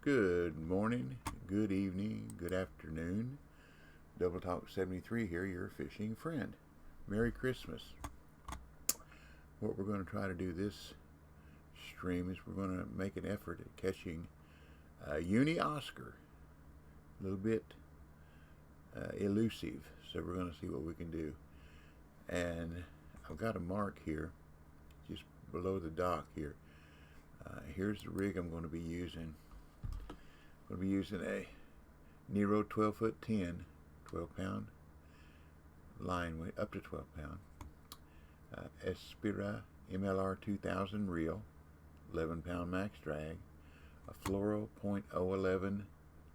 Good morning, good evening, good afternoon. Double Talk 73 here, your fishing friend. Merry Christmas. What we're going to try to do this stream is we're going to make an effort at catching Uni Oscar. A little bit elusive, so we're going to see what we can do. And I've got a mark here, just below the dock here. Here's the rig I'm going to be using. I'm going to be using a Nero 12 foot 10, 12 pound line weight, up to 12 pound. Espira MLR 2000 reel, 11 pound max drag, a Fluoro .011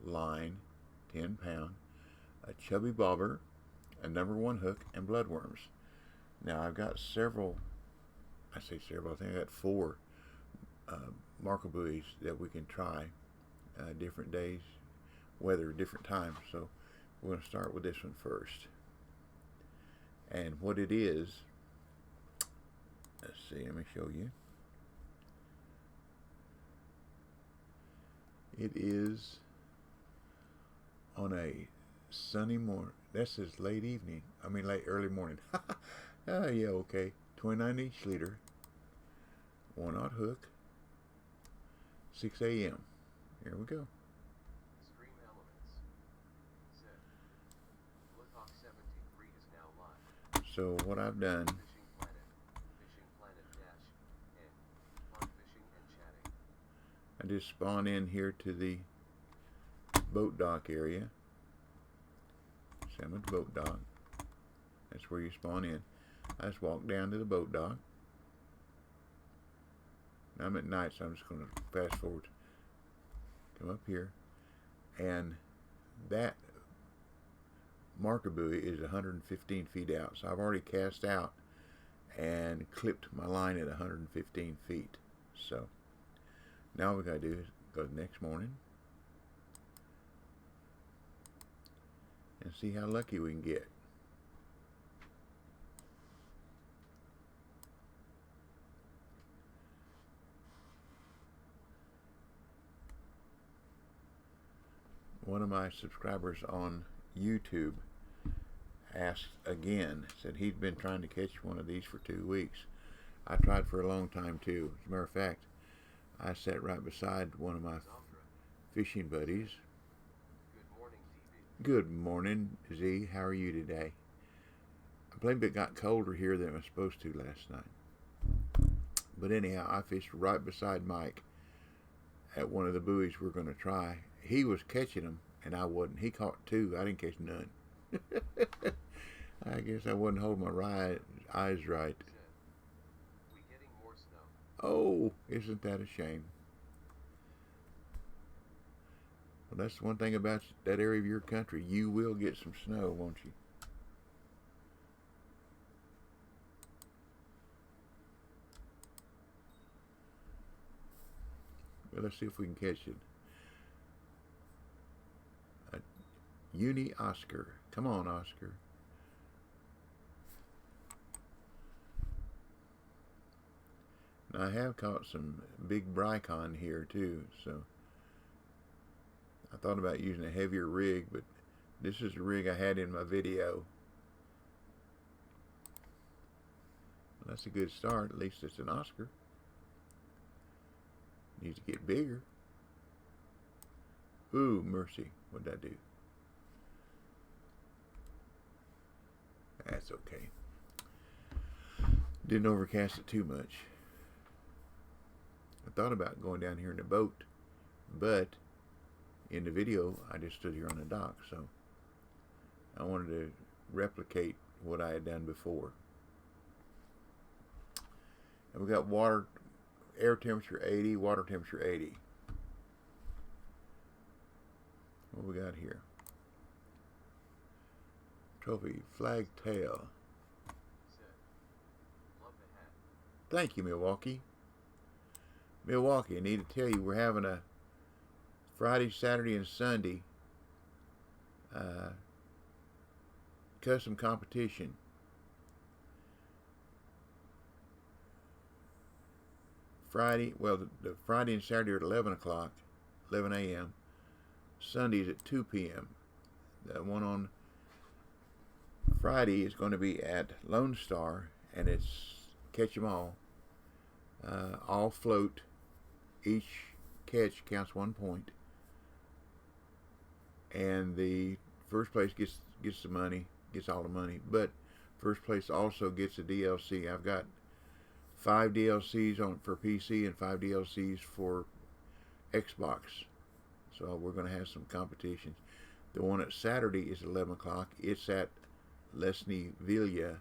line, 10 pound, a chubby bobber, a number 1 hook, and bloodworms. Now I've got several, I think I got 4 Maku buoys that we can try, different days, weather, different times. So we're going to start with this one first. And what it is, let's see, let me show you. It is on a sunny morning. This is late evening. Early morning. Oh, yeah, okay. 29 inch leader, 1/0 hook, 6 a.m. Here we go. Stream elements. Set. Blackhawk 73 is now live. So what I've done, Fishing Planet dash N. Fun fishing and chatting. I just spawn in here to the boat dock area. See, I'm at the boat dock. That's where you spawn in. I just walk down to the boat dock. Now I'm at night, so I'm just going to fast forward. Come up here, and that marker buoy is 115 feet out. So I've already cast out and clipped my line at 115 feet. So now what we gotta do is go the next morning and see how lucky we can get. One of my subscribers on YouTube asked again, said he'd been trying to catch one of these for 2 weeks. I tried for a long time too. As a matter of fact, I sat right beside one of my fishing buddies. Good morning, DB. Good morning, Z. How are you today? I believe it got colder here than it was supposed to last night. But anyhow, I fished right beside Mike at one of the buoys we're going to try. He was catching them, and I wasn't. He caught 2. I didn't catch none. I guess I wasn't holding my eyes right. We getting more snow. Oh, isn't that a shame? Well, that's one thing about that area of your country. You will get some snow, won't you? Well, let's see if we can catch it. Uni Oscar. Come on, Oscar. Now, I have caught some big Brycon here too, so I thought about using a heavier rig, but this is the rig I had in my video. Well, that's a good start. At least it's an Oscar. Needs to get bigger. Ooh, mercy. What'd that do? That's okay. Didn't overcast it too much. I thought about going down here in the boat, but in the video I just stood here on the dock, so I wanted to replicate what I had done before. And we got air temperature 80, water temperature 80. What we got here? Trophy flag tail. Love the hat. Thank you, Milwaukee. Milwaukee, I need to tell you, we're having a Friday, Saturday, and Sunday custom competition. Friday, well, the Friday and Saturday are at 11 o'clock. 11 a.m. Sunday's at 2 p.m. The one on Friday is going to be at Lone Star, and it's catch 'em all float. Each catch counts 1 point, and the first place gets the money, gets all the money. But first place also gets a DLC. I've got 5 DLCs on for PC and 5 DLCs for Xbox. So we're going to have some competitions. The one at Saturday is 11 o'clock. It's at Lesny Villa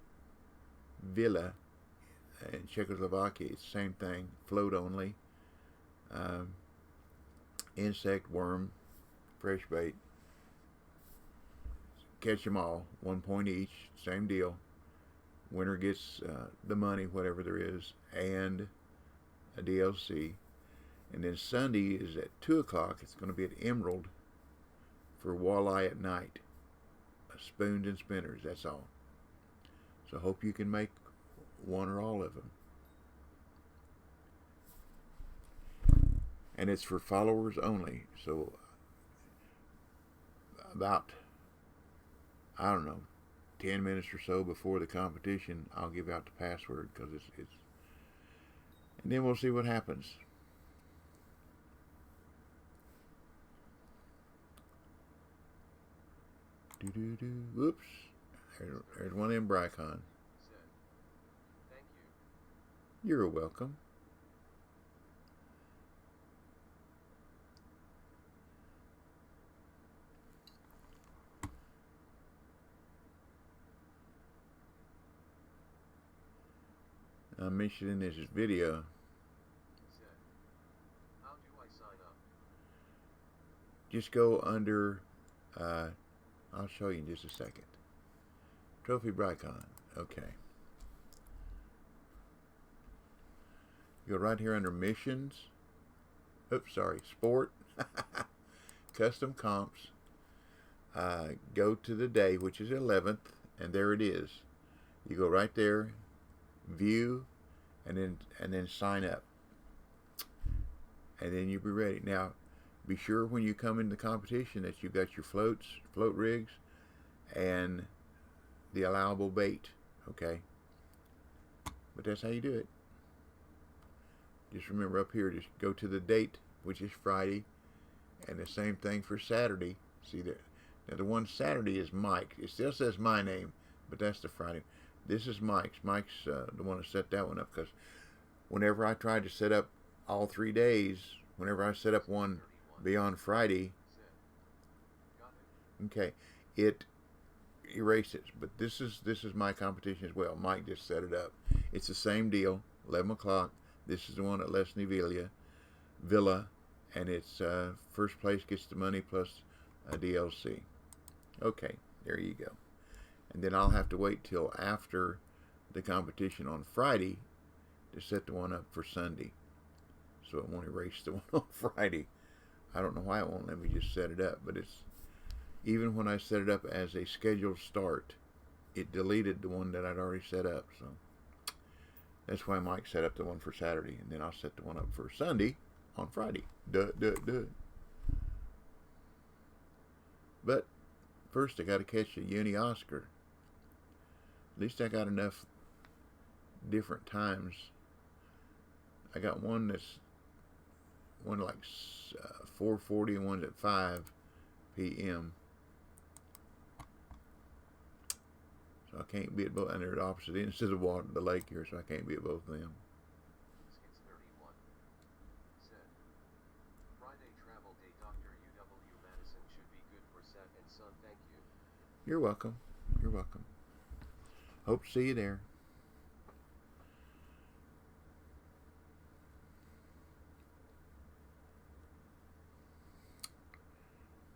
in Czechoslovakia. It's the same thing, float only. Insect, worm, fresh bait. Catch them all, 1 point each, same deal. Winner gets the money, whatever there is, and a DLC. And then Sunday is at 2 o'clock. It's going to be at Emerald for walleye at night. Spoons and spinners, that's all. So hope you can make one or all of them. And it's for followers only. So about, I don't know, 10 minutes or so before the competition, I'll give out the password, because it's and then we'll see what happens. Whoops. There's one in Brycon. Thank you. You're welcome. I mentioned in this video. How do I sign up? Just go under. I'll show you in just a second. Trophy Brycon. Okay. Go right here under missions. Oops, sorry. Sport. Custom comps. Go to the day, which is 11th, and there it is. You go right there, view, and then sign up. And then you'll be ready. Now, be sure when you come into the competition that you got your float rigs, and the allowable bait, okay? But that's how you do it. Just remember up here, just go to the date, which is Friday, and the same thing for Saturday. See there? Now the one Saturday is Mike. It still says my name, but that's the Friday. This is Mike's. Mike's the one that set that one up, because whenever I tried to set up all 3 days, whenever I set up one beyond Friday, okay, it erases. But this is my competition as well. Mike just set it up. It's the same deal. 11 o'clock. This is the one at Lesny Villa, and it's first place gets the money plus a DLC. Okay, there you go. And then I'll have to wait till after the competition on Friday to set the one up for Sunday, so it won't erase the one on Friday. I don't know why it won't let me just set it up, but it's, even when I set it up as a scheduled start, it deleted the one that I'd already set up. So that's why Mike set up the one for Saturday, and then I'll set the one up for Sunday on Friday. Duh. But first I got to catch a uni Oscar. At least I got enough different times. I got one that's one like 4:40 and one's at 5 p.m. So I can't be at both, and they're at opposite ends of the lake here, so I can't be at both of them. Skits 31. Said. Friday travel day, Dr. UW Madison should be good for Seth and son. Thank you. You're welcome. You're welcome. Hope to see you there.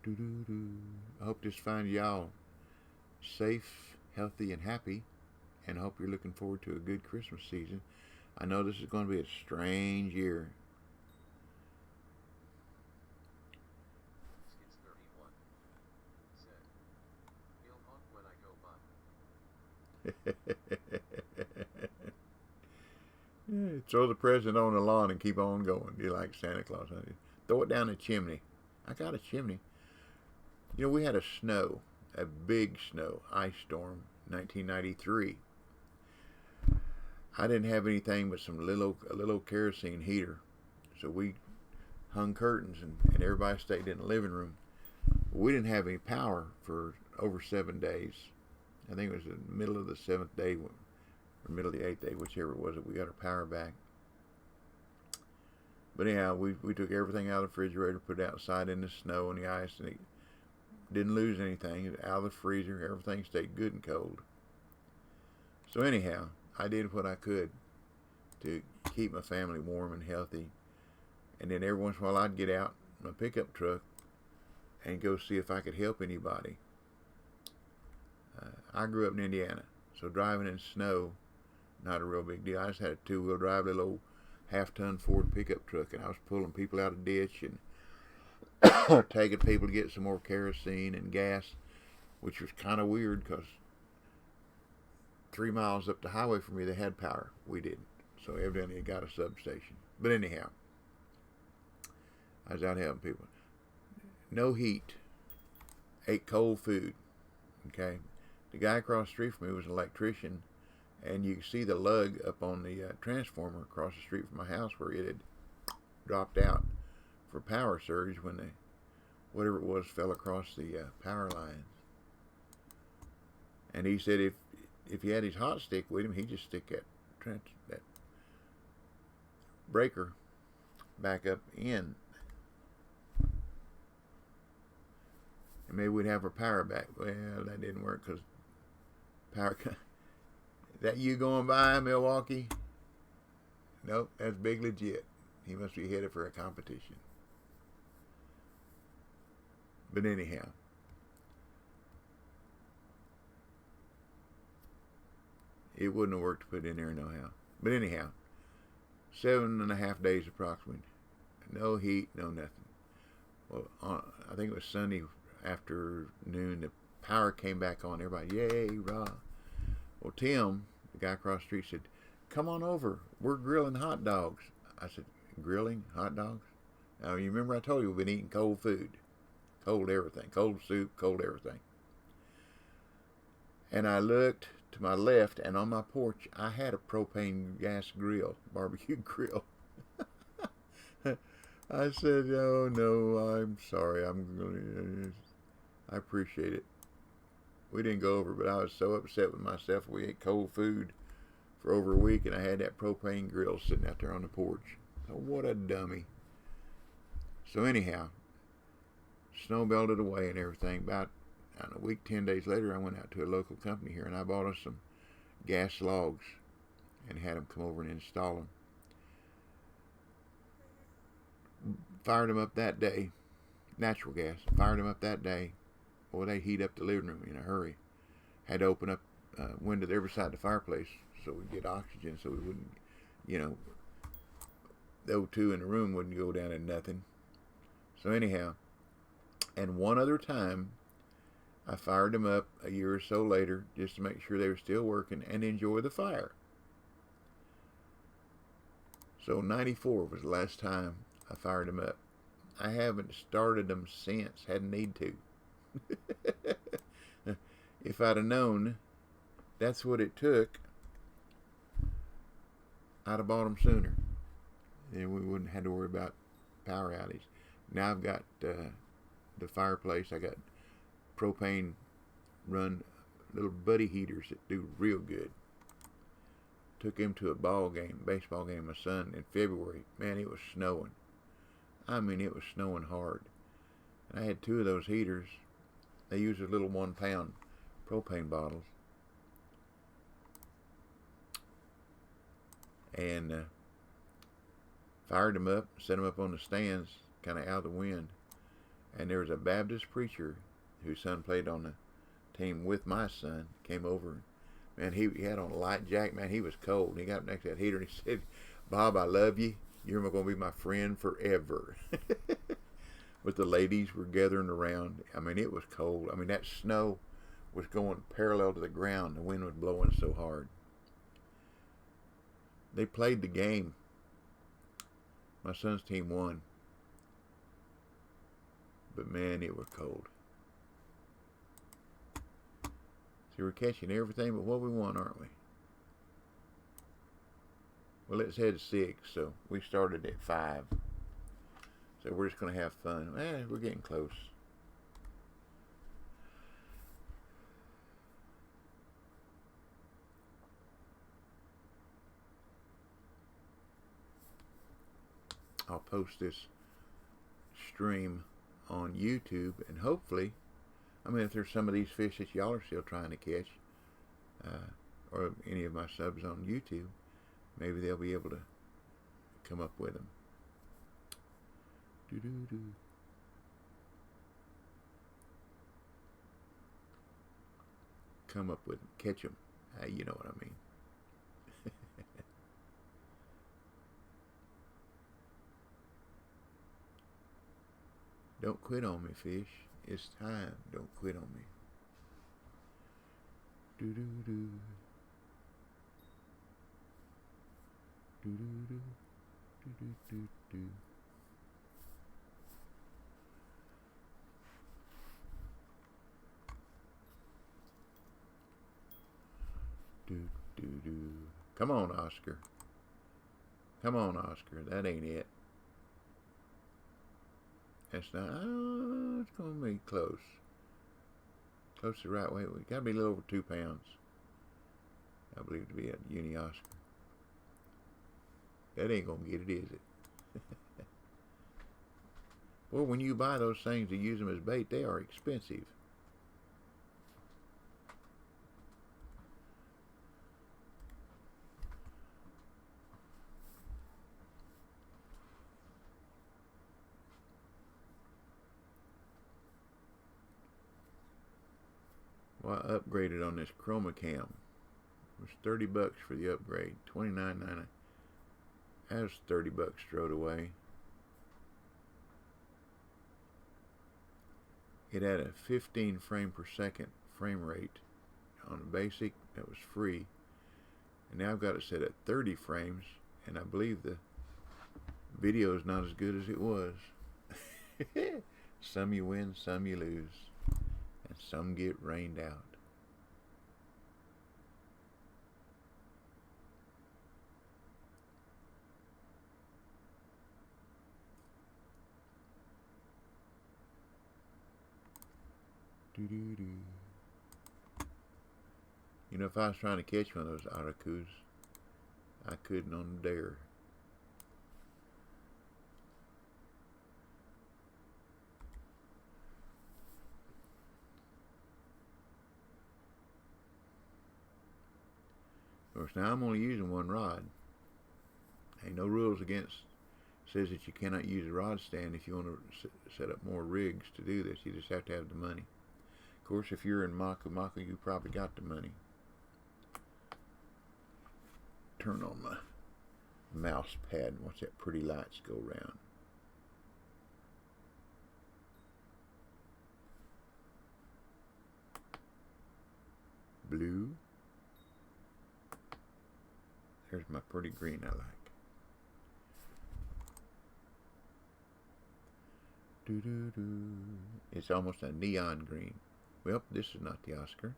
I hope this finds y'all safe, healthy, and happy, and I hope you're looking forward to a good Christmas season. I know this is going to be a strange year. Skits 31. Said. He'll honk when I go by. Throw the present on the lawn and keep on going. You like Santa Claus, honey. throw it down the chimney. I got a chimney. You know, we had a big snow, ice storm, 1993. I didn't have anything but a little kerosene heater. So we hung curtains and everybody stayed in the living room. We didn't have any power for over 7 days. I think it was the middle of the 7th day or middle of the 8th day, whichever it was, that we got our power back. But anyhow, we took everything out of the refrigerator, put it outside in the snow and the ice, and it didn't lose anything. It was out of the freezer. Everything stayed good and cold. So anyhow, I did what I could to keep my family warm and healthy. And then every once in a while I'd get out in my pickup truck and go see if I could help anybody. I grew up in Indiana, so driving in snow, not a real big deal. I just had a 2-wheel drive, little old half-ton Ford pickup truck, and I was pulling people out of ditch and taking people to get some more kerosene and gas, which was kind of weird because 3 miles up the highway from me they had power. We didn't. So evidently it got a substation. But anyhow, I was out helping people. No heat. Ate cold food. Okay. The guy across the street from me was an electrician, and you could see the lug up on the transformer across the street from my house where it had dropped out for power surge when whatever it was fell across the power lines. And he said if he had his hot stick with him, he'd just stick that breaker back up in, and maybe we'd have our power back. Well, that didn't work because power. That you going by, Milwaukee? Nope, that's Big Legit. He must be headed for a competition. But anyhow, it wouldn't have worked to put in there no how. But anyhow, 7.5 days approximately. No heat, no nothing. Well, I think it was Sunday afternoon, the power came back on. Everybody, yay, rah. Well, Tim, the guy across the street, said, come on over. We're grilling hot dogs. I said, grilling hot dogs? Now, you remember I told you we've been eating cold food. Cold everything. Cold soup, cold everything. And I looked to my left, and on my porch, I had a propane gas grill, barbecue grill. I said, oh, no, I'm sorry. I appreciate it. We didn't go over, but I was so upset with myself. We ate cold food for over a week, and I had that propane grill sitting out there on the porch. So what a dummy. So anyhow, snow belted away and everything. About a week, 10 days later, I went out to a local company here, and I bought us some gas logs and had them come over and install them. Fired them up that day. Natural gas. Fired them up that day. Boy, they heat up the living room in a hurry. Had to open up window to every side of the fireplace so we'd get oxygen, so we wouldn't, the O2 in the room wouldn't go down in nothing. So anyhow, and one other time, I fired them up a year or so later just to make sure they were still working and enjoy the fire. So 94 was the last time I fired them up. I haven't started them since. Hadn't need to. If I'd have known that's what it took, I'd have bought them sooner. Then we wouldn't have to worry about power outage. Now I've got the fireplace. I got propane run little buddy heaters that do real good. Took him to a baseball game, my son, in February. Man, it was snowing. I mean, it was snowing hard. And I had 2 of those heaters. They use a little 1-pound propane bottles. And fired them up, set them up on the stands, kind of out of the wind. And there was a Baptist preacher whose son played on the team with my son, came over. Man, he had on a light jacket. Man, he was cold. He got up next to that heater and he said, Bob, I love you. You're going to be my friend forever. But the ladies were gathering around. I mean, it was cold. I mean, that snow was going parallel to the ground. The wind was blowing so hard. They played the game. My son's team won. But man, it was cold. See, we're catching everything but what we want, aren't we? Well, it's had 6, so we started at 5. So we're just going to have fun. We're getting close. I'll post this stream on YouTube, and hopefully, I mean, if there's some of these fish that y'all are still trying to catch, or any of my subs on YouTube, maybe they'll be able to come up with them. Doo-doo-doo. Come up with them. Catch them. You know what I mean. Don't quit on me, fish. It's time. Don't quit on me. Doo-doo-doo. Doo-doo-doo. Doo-doo-doo-doo. Do-do-do. Come on, Oscar. Come on, Oscar. That ain't it. That's not. Oh, it's going to be close. Close the right way. We got to be a little over 2 pounds. I believe to be a uni Oscar. That ain't going to get it, is it? Well, when you buy those things to use them as bait, they are expensive. Well, I upgraded on this Chroma Cam. It was $30 for the upgrade. $29.90. That was $30 strode away. It had a 15 frame per second frame rate on the basic. That was free. And now I've got it set at 30 frames, and I believe the video is not as good as it was. Some you win, some you lose, and some get rained out. Doo-doo-doo. You know, if I was trying to catch one of those arakus, I couldn't on the dare. Of course, now I'm only using one rod. Ain't no rules against, says that you cannot use a rod stand if you want to set up more rigs to do this. You just have to have the money. Of course, if you're in Maku Maku, you probably got the money. Turn on my mouse pad and watch that pretty lights go around. Blue. There's my pretty green I like. Doo-doo-doo. It's almost a neon green. Well, this is not the Oscar.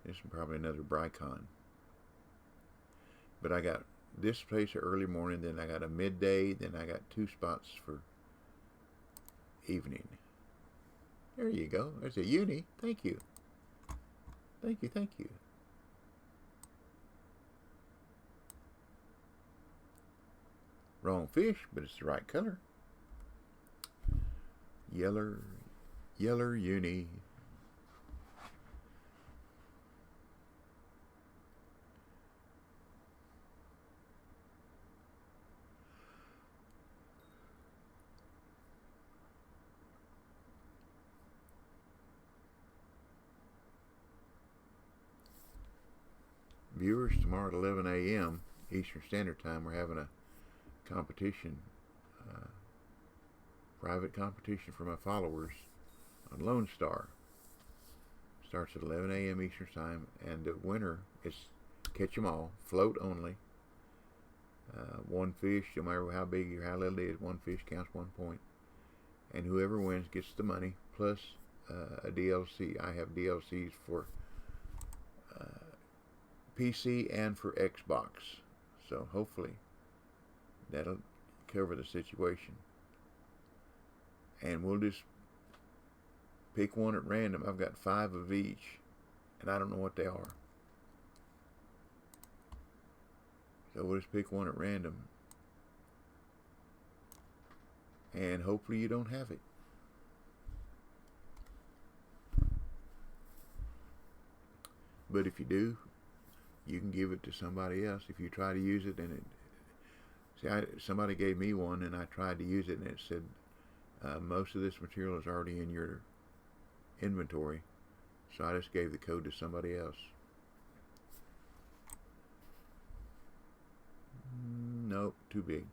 This is probably another Bricon. But I got this place early morning, then I got a midday, then I got 2 spots for evening. There you go. There's a uni. Thank you. Thank you, thank you. Wrong fish, but it's the right color. Yeller uni. Viewers, tomorrow at 11 a.m. Eastern Standard Time, we're having a competition, private competition for my followers on Lone Star. Starts at 11 a.m. Eastern Time, and the winner is catch them all, float only. One fish, no matter how big or how little it is, one fish counts 1 point. and whoever wins gets the money plus a DLC. I have DLCs for PC and for Xbox, so hopefully that'll cover the situation. And we'll just pick one at random. I've got 5 of each, and I don't know what they are. So we'll just pick one at random, and hopefully you don't have it. But if you do, you can give it to somebody else. If you try to use it and somebody gave me one and I tried to use it and it said most of this material is already in your inventory, so I just gave the code to somebody else. Nope, too big.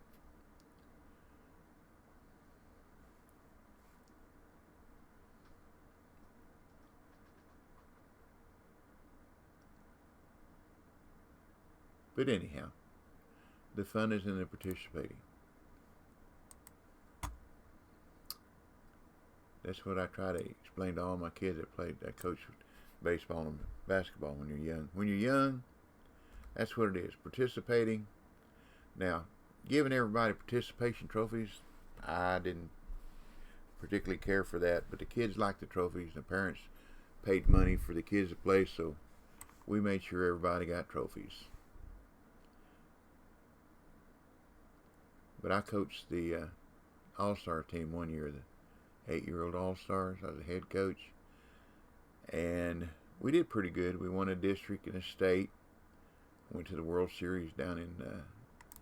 But anyhow, the fun is in the participating. That's what I try to explain to all my kids that coach baseball and basketball when you're young. When you're young, that's what it is, participating. Now, giving everybody participation trophies, I didn't particularly care for that, but the kids liked the trophies. The parents paid money for the kids to play, so we made sure everybody got trophies. But I coached the All-Star team one year, the 8-year-old All-Stars. I was a head coach, and we did pretty good. We won a district and a state. Went to the World Series down in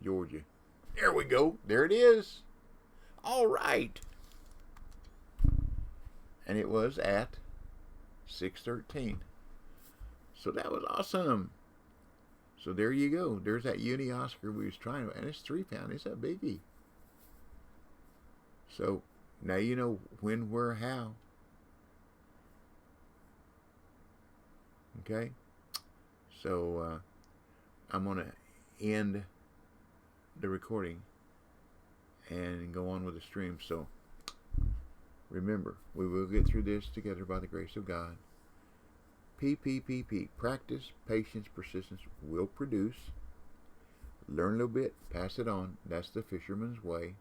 Georgia. There we go. There it is. All right. And it was at 613. So that was awesome. So there you go. There's that uni Oscar we was trying to, and it's 3 pound. It's a biggie. So now you know when, where, how. Okay. So I'm gonna end the recording and go on with the stream. So remember, we will get through this together by the grace of God. PPPP. Practice, patience, persistence will produce. Learn a little bit, pass it on. That's the fisherman's way.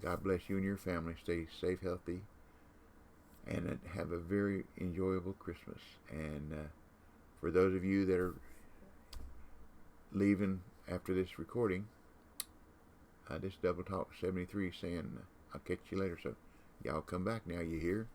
God bless you and your family. Stay safe, healthy, and have a very enjoyable Christmas. And for those of you that are leaving after this recording, this Double Talk 73 saying, I'll catch you later. So y'all come back now, you hear?